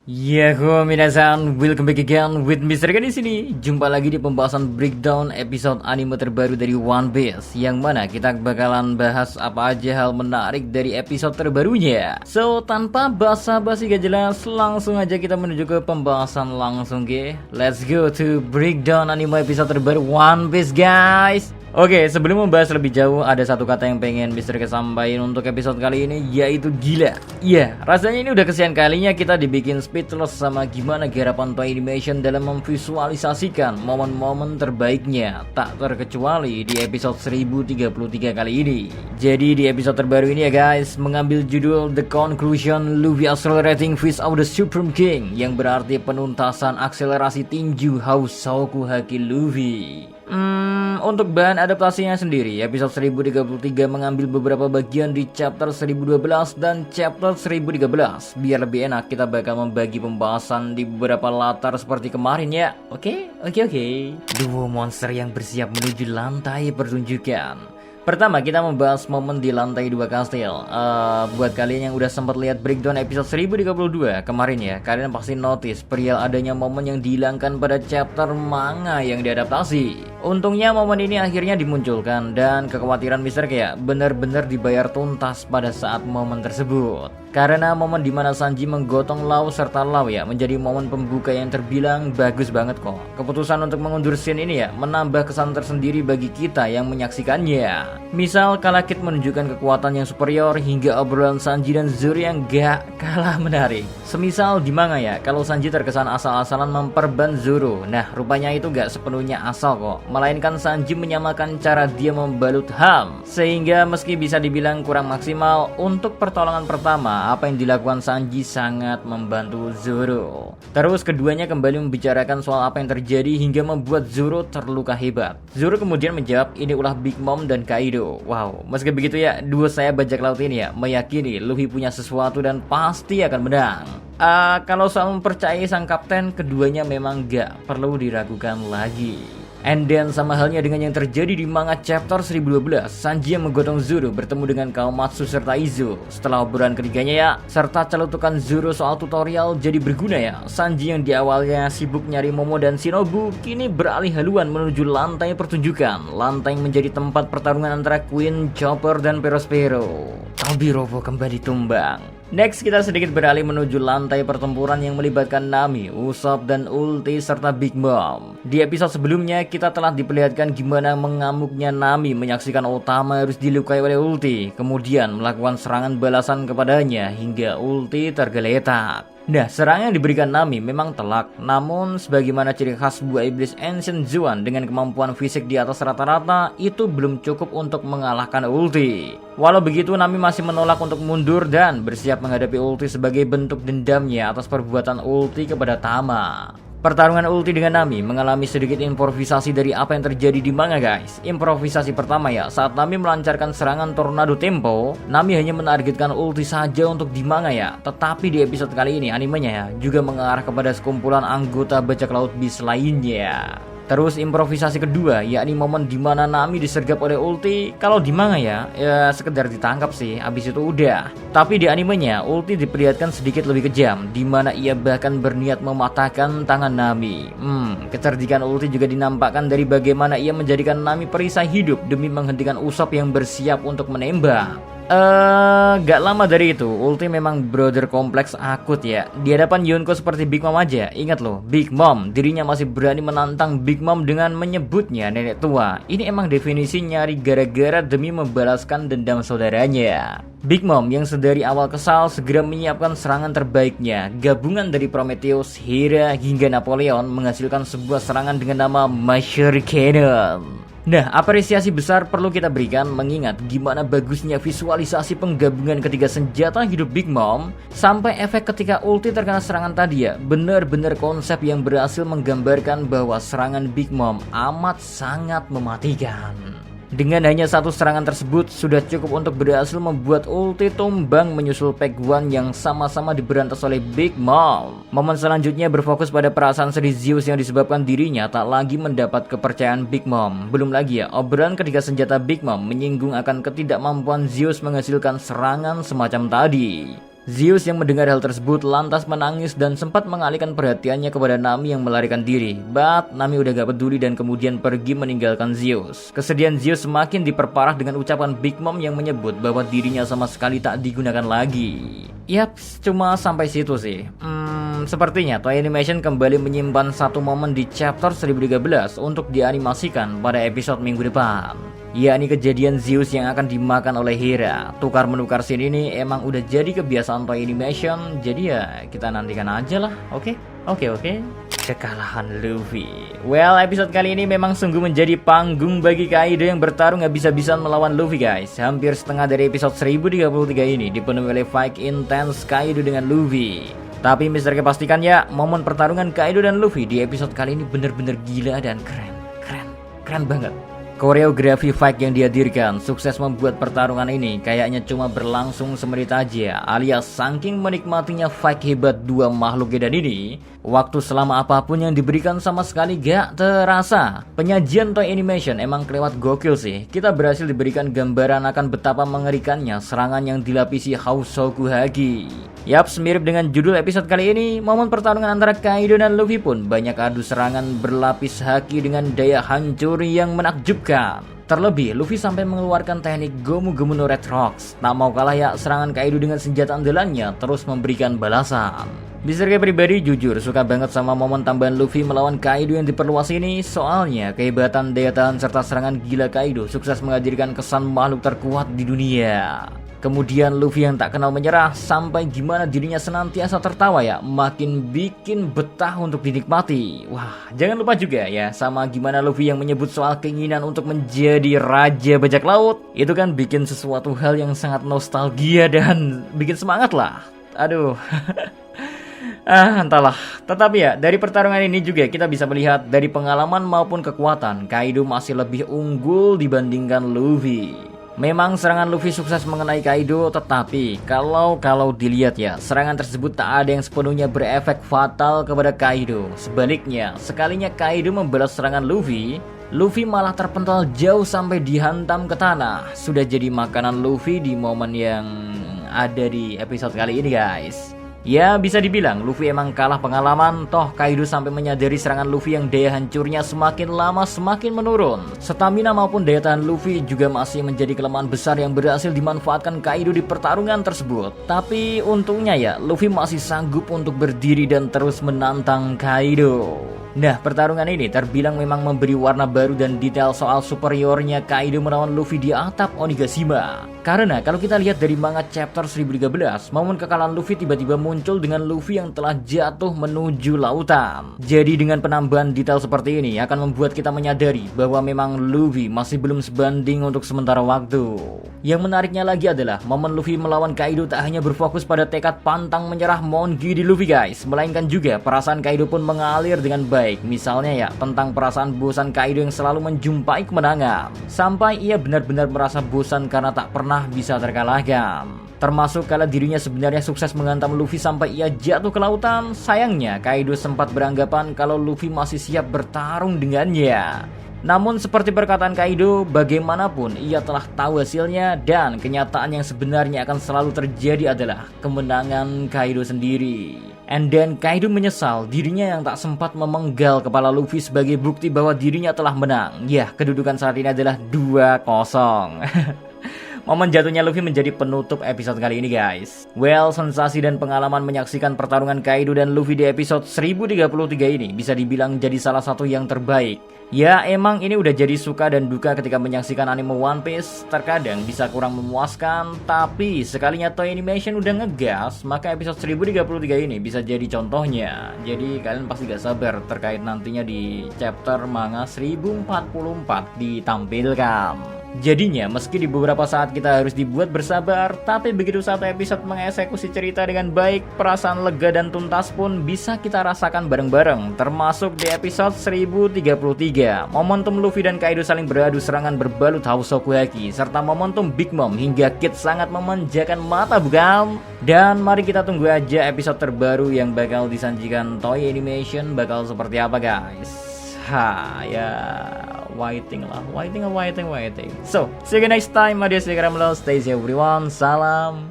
Yahoo minasan, welcome back again with Mr. Ken di sini. Jumpa lagi di pembahasan breakdown episode anime terbaru dari One Piece, yang mana kita bakalan bahas apa aja hal menarik dari episode terbarunya. So, tanpa basa-basi gak jelas, langsung aja kita menuju ke pembahasan langsung ke. Let's go to breakdown anime episode terbaru One Piece, guys. Oke, sebelum membahas lebih jauh, ada satu kata yang pengen Mr. K sampaikan untuk episode kali ini, yaitu gila. Iya, rasanya ini udah kesekian kalinya kita dibikin speechless sama gimana garapan Toei Animation dalam memvisualisasikan momen-momen terbaiknya, tak terkecuali di episode 1033 kali ini. Jadi di episode terbaru ini ya guys, mengambil judul The Conclusion Luffy Accelerating Fist of the Supreme King, yang berarti penuntasan akselerasi tinju Hausoku Haki Luffy. Untuk bahan adaptasinya sendiri, episode 1033 mengambil beberapa bagian di chapter 1012 dan chapter 1013. Biar lebih enak, kita bakal membagi pembahasan di beberapa latar seperti kemarin ya. Oke. Duo monster yang bersiap menuju lantai pertunjukan. Pertama, kita membahas momen di lantai 2 kastil. Buat kalian yang udah sempat lihat breakdown episode 1032 kemarin ya, kalian pasti notice perihal adanya momen yang dihilangkan pada chapter manga yang diadaptasi. Untungnya momen ini akhirnya dimunculkan, dan kekhawatiran Mr. K benar-benar dibayar tuntas pada saat momen tersebut. Karena momen dimana Sanji menggotong Law serta Law ya, menjadi momen pembuka yang terbilang bagus banget kok. Keputusan untuk mengundur scene ini ya, menambah kesan tersendiri bagi kita yang menyaksikannya. Misal kala Kid menunjukkan kekuatan yang superior, hingga obrolan Sanji dan Zoro yang gak kalah menarik. Semisal di manga ya, kalau Sanji terkesan asal-asalan memperban Zoro. Nah, rupanya itu gak sepenuhnya asal kok, melainkan Sanji menyamakan cara dia membalut Ham. Sehingga meski bisa dibilang kurang maksimal, untuk pertolongan pertama, apa yang dilakukan Sanji sangat membantu Zoro. Terus keduanya kembali membicarakan soal apa yang terjadi hingga membuat Zoro terluka hebat. Zoro kemudian menjawab ini ulah Big Mom dan Kaido. Wow, meski begitu ya, duo saya bajak laut ini ya meyakini Luffy punya sesuatu dan pasti akan menang. Kalau soal mempercayai sang kapten, keduanya memang gak perlu diragukan lagi. And then sama halnya dengan yang terjadi di manga chapter 1012, Sanji yang menggotong Zoro bertemu dengan Kawamatsu serta Izo. Setelah obrolan ketiganya ya, serta celutukan Zoro soal tutorial jadi berguna ya, Sanji yang di awalnya sibuk nyari Momo dan Shinobu, kini beralih haluan menuju lantai pertunjukan. Lantai yang menjadi tempat pertarungan antara Queen, Chopper, dan Perospero. Tobiropo kembali tumbang. Next, kita sedikit beralih menuju lantai pertempuran yang melibatkan Nami, Usopp, dan Ulti serta Big Mom. Di episode sebelumnya, kita telah diperlihatkan gimana mengamuknya Nami menyaksikan Otama harus dilukai oleh Ulti, kemudian melakukan serangan balasan kepadanya hingga Ulti tergeletak. Nah, serangan yang diberikan Nami memang telak, namun sebagaimana ciri khas buah iblis Ancient Zuan dengan kemampuan fisik di atas rata-rata, itu belum cukup untuk mengalahkan Ulti. Walau begitu, Nami masih menolak untuk mundur dan bersiap menghadapi Ulti sebagai bentuk dendamnya atas perbuatan Ulti kepada Tama. Pertarungan Ulti dengan Nami mengalami sedikit improvisasi dari apa yang terjadi di manga guys. Improvisasi pertama ya, saat Nami melancarkan serangan Tornado Tempo, Nami hanya menargetkan Ulti saja untuk di manga ya. Tetapi di episode kali ini animenya ya juga mengarah kepada sekumpulan anggota bajak laut bis lainnya. Terus improvisasi kedua, yakni momen dimana Nami disergap oleh Ulti. Kalau di manga ya sekedar ditangkap sih, abis itu udah. Tapi di animenya, Ulti diperlihatkan sedikit lebih kejam, dimana ia bahkan berniat mematahkan tangan Nami. Kecerdikan Ulti juga dinampakkan dari bagaimana ia menjadikan Nami perisai hidup demi menghentikan Usopp yang bersiap untuk menembak. Gak lama dari itu, Ulti memang brother kompleks akut ya. Di hadapan Yonko seperti Big Mom aja. Ingat loh, Big Mom, dirinya masih berani menantang Big Mom dengan menyebutnya nenek tua. Ini emang definisi nyari gara-gara demi membalaskan dendam saudaranya. Big Mom yang sedari awal kesal segera menyiapkan serangan terbaiknya. Gabungan dari Prometheus, Hera, hingga Napoleon menghasilkan sebuah serangan dengan nama Masher Cannon. Nah, apresiasi besar perlu kita berikan mengingat gimana bagusnya visualisasi penggabungan ketiga senjata hidup Big Mom sampai efek ketika Ulti terkena serangan tadi ya. Bener-bener konsep yang berhasil menggambarkan bahwa serangan Big Mom amat sangat mematikan. Dengan hanya satu serangan tersebut sudah cukup untuk berhasil membuat Ulti tumbang menyusul Pack One yang sama-sama diberantas oleh Big Mom. Momen selanjutnya berfokus pada perasaan sedih Zeus yang disebabkan dirinya tak lagi mendapat kepercayaan Big Mom. Belum lagi ya, obrolan ketiga senjata Big Mom menyinggung akan ketidakmampuan Zeus menghasilkan serangan semacam tadi. Zeus yang mendengar hal tersebut lantas menangis dan sempat mengalihkan perhatiannya kepada Nami yang melarikan diri. But Nami udah gak peduli dan kemudian pergi meninggalkan Zeus. Kesedihan Zeus semakin diperparah dengan ucapan Big Mom yang menyebut bahwa dirinya sama sekali tak digunakan lagi. Yaps, cuma sampai situ sih. Sepertinya Toei Animation kembali menyimpan satu momen di chapter 1013 untuk dianimasikan pada episode minggu depan, yakni kejadian Zeus yang akan dimakan oleh Hera. Tukar-menukar scene ini emang udah jadi kebiasaan Toei Animation, jadi ya kita nantikan aja lah. Oke. Kekalahan Luffy. Well, episode kali ini memang sungguh menjadi panggung bagi Kaido yang bertarung habis-habisan melawan Luffy, guys. Hampir setengah dari episode 1033 ini dipenuhi oleh fight intense Kaido dengan Luffy. Tapi Mr. K pastikan ya, momen pertarungan Kaido dan Luffy di episode kali ini bener-bener gila dan keren banget. Koreografi fight yang dihadirkan sukses membuat pertarungan ini kayaknya cuma berlangsung semenit aja, alias saking menikmatinya fight hebat dua makhluk edan ini, waktu selama apapun yang diberikan sama sekali gak terasa. Penyajian Toei Animation emang kelewat gokil sih. Kita berhasil diberikan gambaran akan betapa mengerikannya serangan yang dilapisi Hausoku Haki. Yaps, mirip dengan judul episode kali ini, momen pertarungan antara Kaido dan Luffy pun banyak adu serangan berlapis haki dengan daya hancur yang menakjubkan. Terlebih, Luffy sampai mengeluarkan teknik Gomu Gomu no Red Rocks. Tak mau kalah ya, serangan Kaido dengan senjata andalannya terus memberikan balasan. Mr. K pribadi jujur suka banget sama momen tambahan Luffy melawan Kaido yang diperluas ini. Soalnya kehebatan daya tahan serta serangan gila Kaido sukses menghadirkan kesan makhluk terkuat di dunia. Kemudian Luffy yang tak kenal menyerah, sampai gimana dirinya senantiasa tertawa ya, makin bikin betah untuk dinikmati. Wah, jangan lupa juga ya sama gimana Luffy yang menyebut soal keinginan untuk menjadi raja bajak laut. Itu kan bikin sesuatu hal yang sangat nostalgia dan bikin semangat lah. Aduh. Entahlah. Tetapi ya, dari pertarungan ini juga kita bisa melihat dari pengalaman maupun kekuatan, Kaido masih lebih unggul dibandingkan Luffy. Memang serangan Luffy sukses mengenai Kaido, tetapi kalau dilihat ya, serangan tersebut tak ada yang sepenuhnya berefek fatal kepada Kaido. Sebaliknya, sekalinya Kaido membalas serangan Luffy malah terpental jauh sampai dihantam ke tanah. Sudah jadi makanan Luffy di momen yang ada di episode kali ini, guys. Ya, bisa dibilang Luffy emang kalah pengalaman. Toh Kaido sampai menyadari serangan Luffy yang daya hancurnya semakin lama semakin menurun. Stamina maupun daya tahan Luffy juga masih menjadi kelemahan besar yang berhasil dimanfaatkan Kaido di pertarungan tersebut. Tapi untungnya ya, Luffy masih sanggup untuk berdiri dan terus menantang Kaido. Nah, pertarungan ini terbilang memang memberi warna baru dan detail soal superiornya Kaido melawan Luffy di atap Onigashima. Karena kalau kita lihat dari manga chapter 1013, momen kekalahan Luffy tiba-tiba muncul dengan Luffy yang telah jatuh menuju lautan. Jadi dengan penambahan detail seperti ini akan membuat kita menyadari bahwa memang Luffy masih belum sebanding untuk sementara waktu. Yang menariknya lagi adalah momen Luffy melawan Kaido tak hanya berfokus pada tekad pantang menyerah Mongi di Luffy, guys, melainkan juga perasaan Kaido pun mengalir dengan baik. Misalnya ya, tentang perasaan bosan Kaido yang selalu menjumpai kemenangan, sampai ia benar-benar merasa bosan karena tak pernah bisa terkalahkan. Termasuk kala dirinya sebenarnya sukses menghantam Luffy sampai ia jatuh ke lautan. Sayangnya Kaido sempat beranggapan kalau Luffy masih siap bertarung dengannya. Namun seperti perkataan Kaido, bagaimanapun ia telah tahu hasilnya, dan kenyataan yang sebenarnya akan selalu terjadi adalah kemenangan Kaido sendiri. And then Kaido menyesal dirinya yang tak sempat memenggal kepala Luffy sebagai bukti bahwa dirinya telah menang. Ya, kedudukan saat ini adalah 2-0. Momen jatuhnya Luffy menjadi penutup episode kali ini, guys. Well, sensasi dan pengalaman menyaksikan pertarungan Kaido dan Luffy di episode 1033 ini bisa dibilang jadi salah satu yang terbaik. Ya, emang ini udah jadi suka dan duka ketika menyaksikan anime One Piece. Terkadang bisa kurang memuaskan, tapi sekalinya Toei Animation udah ngegas, maka episode 1033 ini bisa jadi contohnya. Jadi kalian pasti gak sabar terkait nantinya di chapter manga 1044 ditampilkan. Jadinya meski di beberapa saat kita harus dibuat bersabar, tapi begitu satu episode mengeksekusi cerita dengan baik, perasaan lega dan tuntas pun bisa kita rasakan bareng-bareng. Termasuk di episode 1033, momentum Luffy dan Kaido saling beradu serangan berbalut Hausoku Haki, serta momentum Big Mom hingga Kid sangat memanjakan mata, bukan? Dan mari kita tunggu aja episode terbaru yang bakal disajikan Toei Animation bakal seperti apa, guys. Ya, waiting. So, see you next time. Adios, stay safe everyone. Salam.